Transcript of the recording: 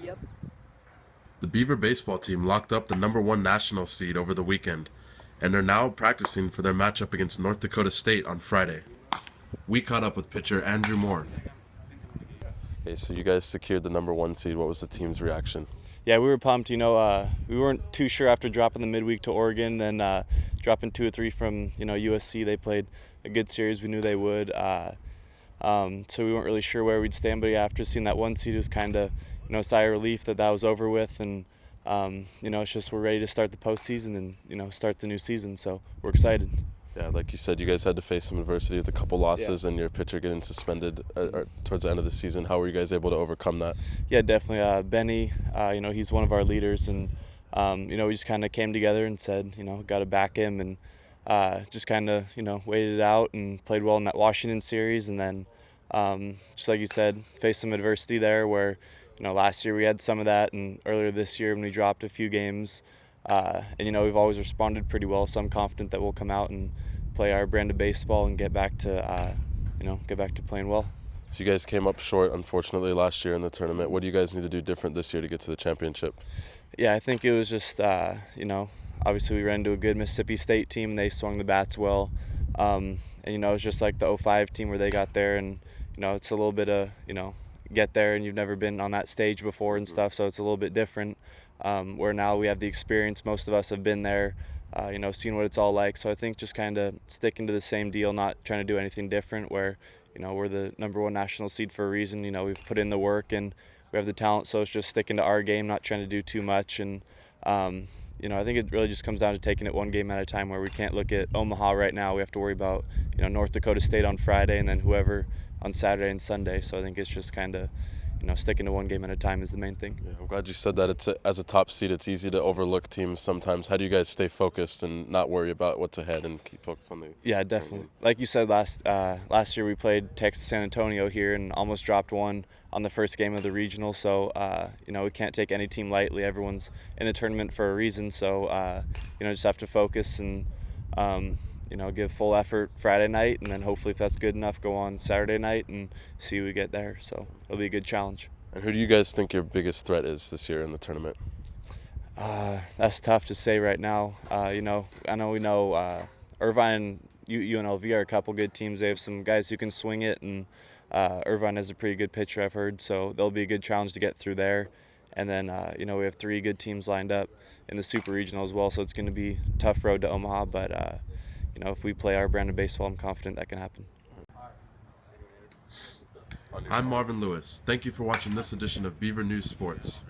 Yep. The Beaver baseball team locked up the #1 national seed over the weekend and are now practicing for their matchup against North Dakota State on Friday. We caught up with pitcher Andrew Moore. Okay, so you guys secured the #1 seed. What was the team's reaction? Yeah, we were pumped. We weren't too sure after dropping the midweek to Oregon, then dropping 2 or 3 from USC. They played a good series. We knew they would. So we weren't really sure where we'd stand. But yeah, after seeing that 1 seed, it was kind of a sigh of relief that was over with, and it's just we're ready to start the postseason and start the new season. So we're excited. Yeah, like you said, you guys had to face some adversity with a couple losses and your pitcher getting suspended towards the end of the season. How were you guys able to overcome that? Yeah, definitely. Benny, he's one of our leaders, and we just kind of came together and said, got to back him, and just kind of waited it out and played well in that Washington series, and then just like you said, faced some adversity there where last year we had some of that, and earlier this year when we dropped a few games. And we've always responded pretty well, so I'm confident that we'll come out and play our brand of baseball and get back to playing well. So you guys came up short, unfortunately, last year in the tournament. What do you guys need to do different this year to get to the championship? Yeah, I think it was just obviously we ran into a good Mississippi State team and they swung the bats well, and it's just like the '05 team where they got there, and it's a little bit of get there and you've never been on that stage before and stuff, so it's a little bit different. Where now we have the experience, most of us have been there, seen what it's all like. So I think just kind of sticking to the same deal, not trying to do anything different, where, we're the #1 national seed for a reason. We've put in the work and we have the talent, so it's just sticking to our game, not trying to do too much. And, I think it really just comes down to taking it one game at a time, where we can't look at Omaha right now. We have to worry about, North Dakota State on Friday and then whoever on Saturday and Sunday. So I think it's just kind of, sticking to one game at a time is the main thing. Yeah, I'm glad you said that. As a top seed, it's easy to overlook teams sometimes. How do you guys stay focused and not worry about what's ahead and keep focused on the? Yeah, definitely. Like you said, last year we played Texas San Antonio here and almost dropped one on the first game of the regional. So we can't take any team lightly. Everyone's in the tournament for a reason. So just have to focus and give full effort Friday night, and then hopefully if that's good enough, go on Saturday night and see who we get there. So it'll be a good challenge. And who do you guys think your biggest threat is this year in the tournament? That's tough to say right now. I know we know Irvine and UNLV are a couple good teams. They have some guys who can swing it, and Irvine has a pretty good pitcher, I've heard. So they'll be a good challenge to get through there. And then, we have 3 good teams lined up in the Super Regional as well. So it's going to be a tough road to Omaha, but if we play our brand of baseball, I'm confident that can happen. I'm Marvin Lewis. Thank you for watching this edition of Beaver News Sports.